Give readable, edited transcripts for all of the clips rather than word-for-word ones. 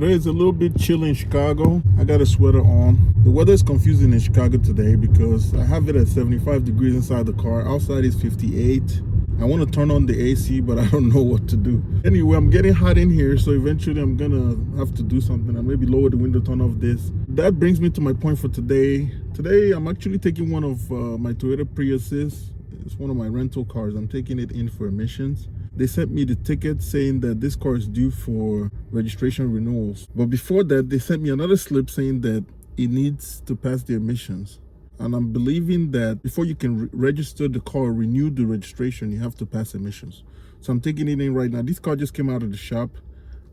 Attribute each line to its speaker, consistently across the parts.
Speaker 1: Today is a little bit chilly in Chicago. I got a sweater on. The weather is confusing in Chicago today because I have it at 75 degrees inside the car. Outside is 58. I want to turn on the AC, but I don't know what to do. Anyway, I'm getting hot in here, so eventually I'm gonna have to do something. I maybe lower the window, turn off this. That brings me to my point for today. Today, I'm actually taking one of my Toyota Priuses. It's one of my rental cars. I'm taking it in for emissions. They sent me the ticket saying that this car is due for registration renewals. But before that, they sent me another slip saying that it needs to pass the emissions. And I'm believing that before you can register the car or renew the registration, you have to pass emissions. So I'm taking it in right now. This car just came out of the shop.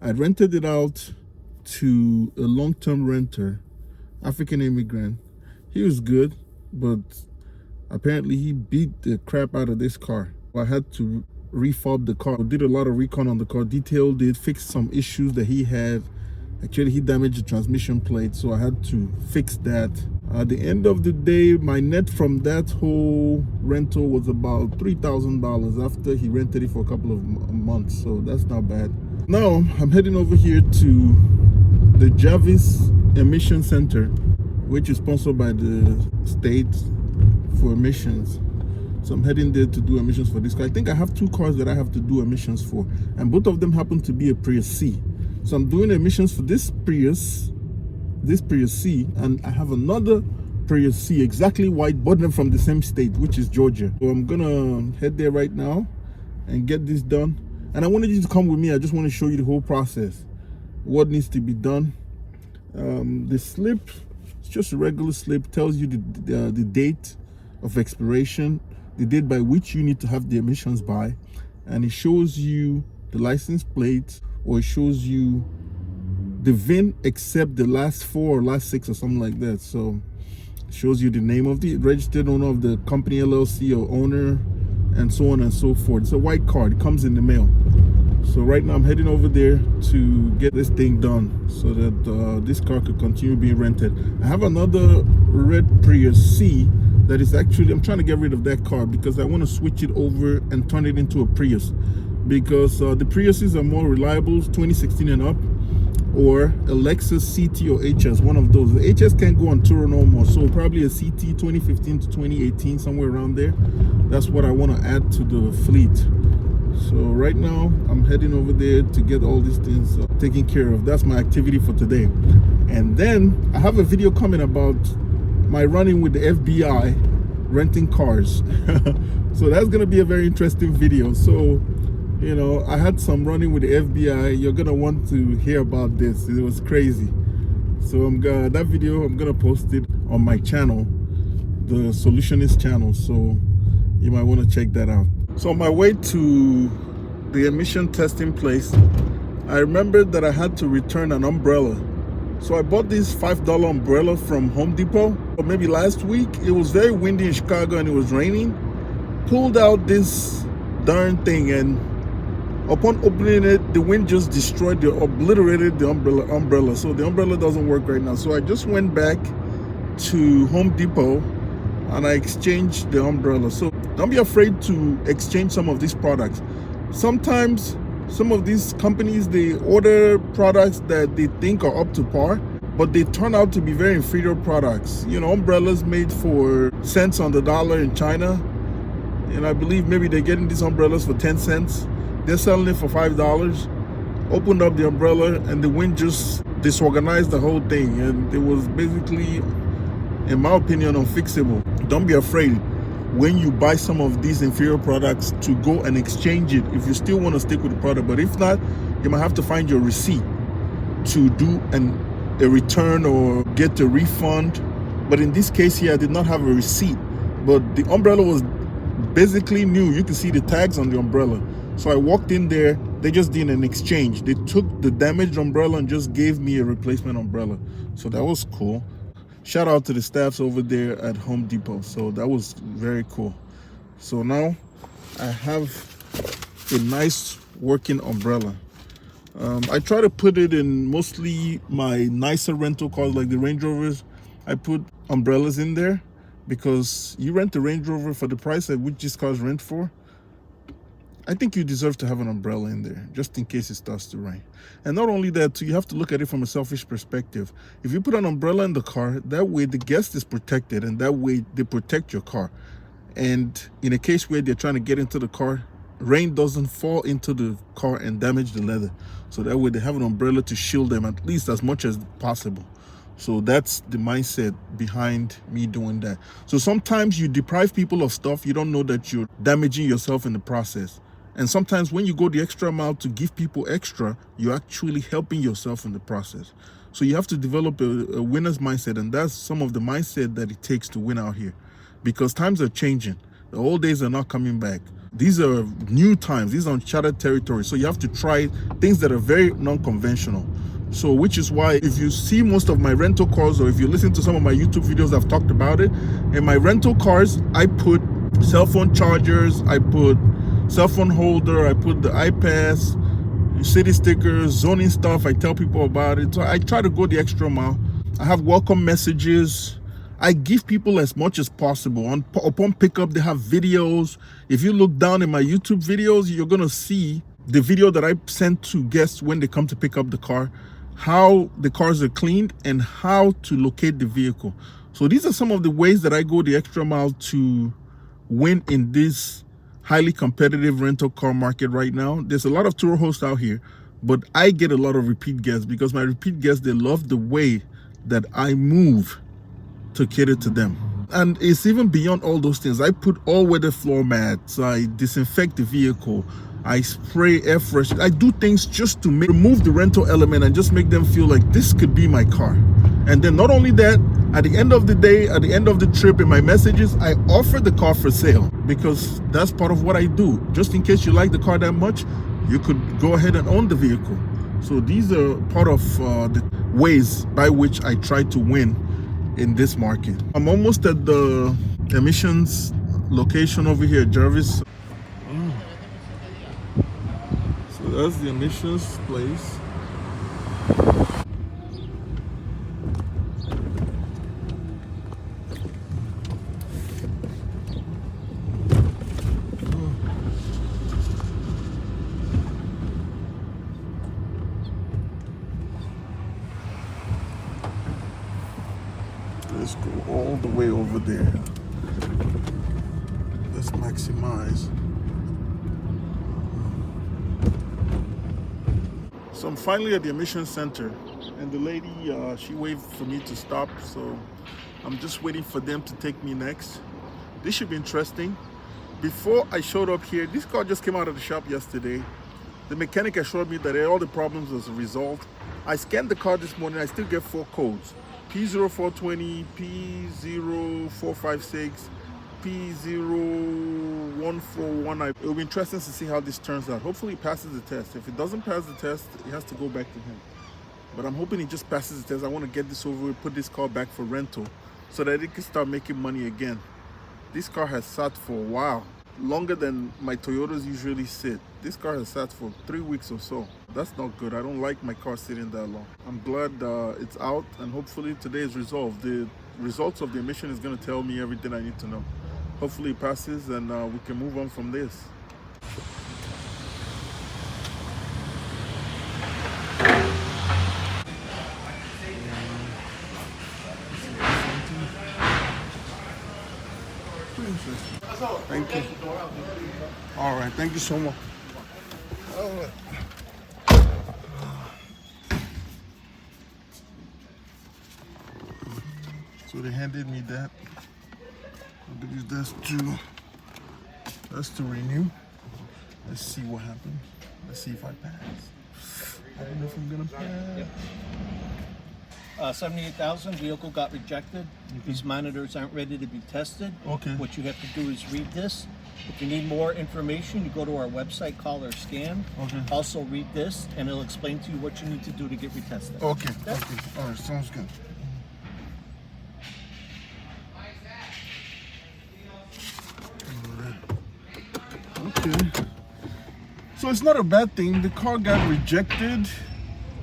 Speaker 1: I rented it out to a long-term renter, African immigrant. He was good, but apparently he beat the crap out of this car. I had to refurb the car. I did a lot of recon on the car, detailed it, fixed some issues that he had. Actually, he damaged the transmission plate, so I had to fix that. At the end of the day, my net from that whole rental was about $3,000 after he rented it for a couple of months, so that's not bad. Now, I'm heading over here to the Jarvis Emission Center, which is sponsored by the state for emissions. So I'm heading there to do emissions for this car. I think I have two cars that I have to do emissions for, and both of them happen to be a Prius C. So I'm doing emissions for this Prius C, and I have another Prius C, exactly white, but they're from the same state, which is Georgia. So I'm gonna head there right now and get this done. And I wanted you to come with me. I just want to show you the whole process, what needs to be done. The slip, it's just a regular slip, tells you the date of expiration, the date by which you need to have the emissions by, and it shows you the license plate, or it shows you the VIN except the last 4 or last 6 or something like that. So it shows you the name of the registered owner of the company, LLC, or owner, and so on and so forth. It's a white card. It comes in the mail. So right now I'm heading over there to get this thing done so that this car could continue being rented. I have another red Prius C that is actually, I'm trying to get rid of that car because I want to switch it over and turn it into a Prius, because the Priuses are more reliable, 2016 and up, or a Lexus CT or HS, one of those. The HS can't go on Turo no more, so probably a CT 2015 to 2018, somewhere around there. That's what I want to add to the fleet. So right now I'm heading over there to get all these things taken care of. That's my activity for today. And then I have a video coming about my running with the FBI renting cars. So that's going to be a very interesting video. So, you know, I had some running with the FBI. You're going to want to hear about this. It was crazy. So that video, I'm going to post it on my channel, the Solutionist channel. So you might want to check that out. So on my way to the emission testing place, I remembered that I had to return an umbrella. So I bought this $5 umbrella from Home Depot, or maybe last week. It was very windy in Chicago and it was raining. Pulled out this darn thing, and upon opening it, the wind just obliterated the umbrella. So the umbrella doesn't work right now. So I just went back to Home Depot and I exchanged the umbrella. So don't be afraid to exchange some of these products. Sometimes some of these companies, they order products that they think are up to par, but they turn out to be very inferior products. You know, umbrellas made for cents on the dollar in China, and I believe maybe they're getting these umbrellas for 10 cents. They're selling it for $5. Opened up the umbrella and the wind just disorganized the whole thing, and it was basically, in my opinion, unfixable. Don't be afraid when you buy some of these inferior products to go and exchange it if you still want to stick with the product. But if not, you might have to find your receipt to do a return or get a refund. But in this case here, I did not have a receipt, but the umbrella was basically new. You can see the tags on the umbrella. So I walked in there, they just did an exchange. They took the damaged umbrella and just gave me a replacement umbrella. So that was cool. Shout out to the staffs over there at Home Depot. So that was very cool. So now I have a nice working umbrella. I try to put it in mostly my nicer rental cars like the Range Rovers. I put umbrellas in there because you rent the Range Rover for the price at which these cars rent for. I think you deserve to have an umbrella in there just in case it starts to rain. And not only that, too, you have to look at it from a selfish perspective. If you put an umbrella in the car, that way the guest is protected, and that way they protect your car. And in a case where they're trying to get into the car, rain doesn't fall into the car and damage the leather. So that way they have an umbrella to shield them at least as much as possible. So that's the mindset behind me doing that. So sometimes you deprive people of stuff, you don't know that you're damaging yourself in the process. And sometimes when you go the extra mile to give people extra, you're actually helping yourself in the process. So you have to develop a winner's mindset, and that's some of the mindset that it takes to win out here. Because times are changing. The old days are not coming back. These are new times. These are uncharted territory. So you have to try things that are very non-conventional. So which is why if you see most of my rental cars, or if you listen to some of my YouTube videos, I've talked about it. In my rental cars, I put cell phone chargers, I put cell phone holder, I put the iPads, city stickers, zoning stuff. I tell people about it. So I try to go the extra mile. I have welcome messages. I give people as much as possible. Upon pickup, they have videos. If you look down in my YouTube videos, you're going to see the video that I send to guests when they come to pick up the car, how the cars are cleaned, and how to locate the vehicle. So these are some of the ways that I go the extra mile to win in this highly competitive rental car market right now. There's a lot of Turo hosts out here, but I get a lot of repeat guests because my repeat guests, they love the way that I move to cater to them. And it's even beyond all those things. I put all-weather floor mats, I disinfect the vehicle, I spray air fresh. I do things just to remove the rental element and just make them feel like this could be my car. And then not only that, at the end of the day, at the end of the trip, in my messages, I offer the car for sale because that's part of what I do. Just in case you like the car that much, you could go ahead and own the vehicle. So these are part of the ways by which I try to win in this market. I'm almost at the emissions location over here, Jarvis. So that's the emissions place. Let's go all the way over there. Let's maximize. So I'm finally at the emission center, and the lady, she waved for me to stop, so I'm just waiting for them to take me next. This should be interesting. Before I showed up here, this car just came out of the shop yesterday. The mechanic assured me that all the problems was resolved. I scanned the car this morning, I still get 4 codes. P0420, P0456, P0141. It will be interesting to see how this turns out. Hopefully it passes the test. If it doesn't pass the test, it has to go back to him. But I'm hoping it just passes the test. I want to get this over with, put this car back for rental so that it can start making money again. This car has sat for a while, longer than my Toyotas usually sit. This car has sat for 3 weeks or so. That's not good. I don't like my car sitting that long. I'm glad it's out, and hopefully today is resolved. The results of the emission is going to tell me everything I need to know. Hopefully it passes, and we can move on from this. Thank you. All right, thank you so much. All right. So they handed me that. I believe that's to renew. Let's see what happens. Let's see if I pass. I don't know if I'm gonna pass.
Speaker 2: 78,000, vehicle got rejected. These monitors aren't ready to be tested.
Speaker 1: Okay.
Speaker 2: What you have to do is read this. If you need more information, you go to our website, call or scan.
Speaker 1: Okay.
Speaker 2: Also read this, and it'll explain to you what you need to do to get retested.
Speaker 1: Okay. Okay. All right. Sounds good. Okay. So it's not a bad thing. The car got rejected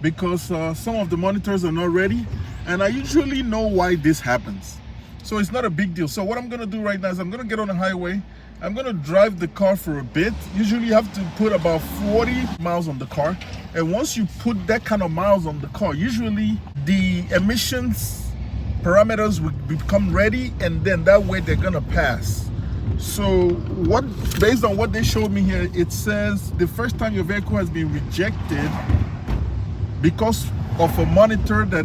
Speaker 1: because some of the monitors are not ready, and I usually know why this happens. So it's not a big deal. So what I'm gonna do right now is I'm gonna get on the highway. I'm gonna drive the car for a bit. Usually you have to put about 40 miles on the car. And once you put that kind of miles on the car, usually the emissions parameters will become ready, and then that way they're gonna pass. So based on what they showed me here, it says the first time your vehicle has been rejected because of a monitor that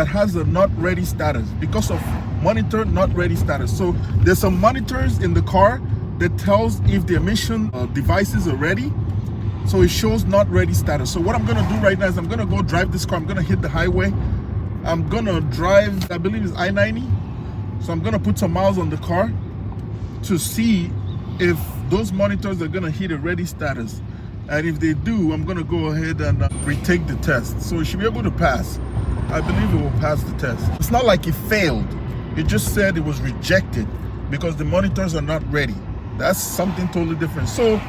Speaker 1: has a not ready status, because of monitor not ready status. So there's some monitors in the car that tells if the emission devices are ready. So it shows not ready status. So what I'm gonna do right now is I'm gonna go drive this car. I'm gonna hit the highway. I'm gonna drive, I believe it's I-90. So I'm gonna put some miles on the car to see if those monitors are gonna hit a ready status. And if they do, I'm gonna go ahead and retake the test. So it should be able to pass. I believe it will pass the test. It's not like it failed. It just said it was rejected because the monitors are not ready. That's something totally different. So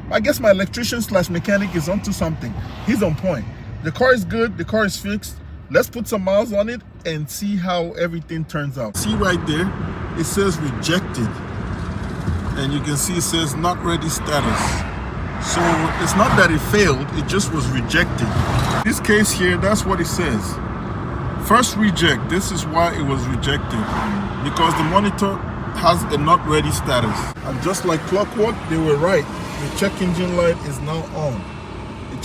Speaker 1: I guess my electrician / mechanic is onto something. He's on point. The car is good, the car is fixed. Let's put some miles on it and see how everything turns out. See right there, it says rejected. And you can see it says not ready status. So it's not that it failed, it just was rejected. In this case here, that's what it says. First reject, this is why it was rejected. Because the monitor has a not ready status. And just like clockwork, they were right. The check engine light is now on. The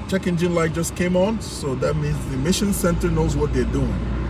Speaker 1: check engine light just came on, so that means the emission center knows what they're doing.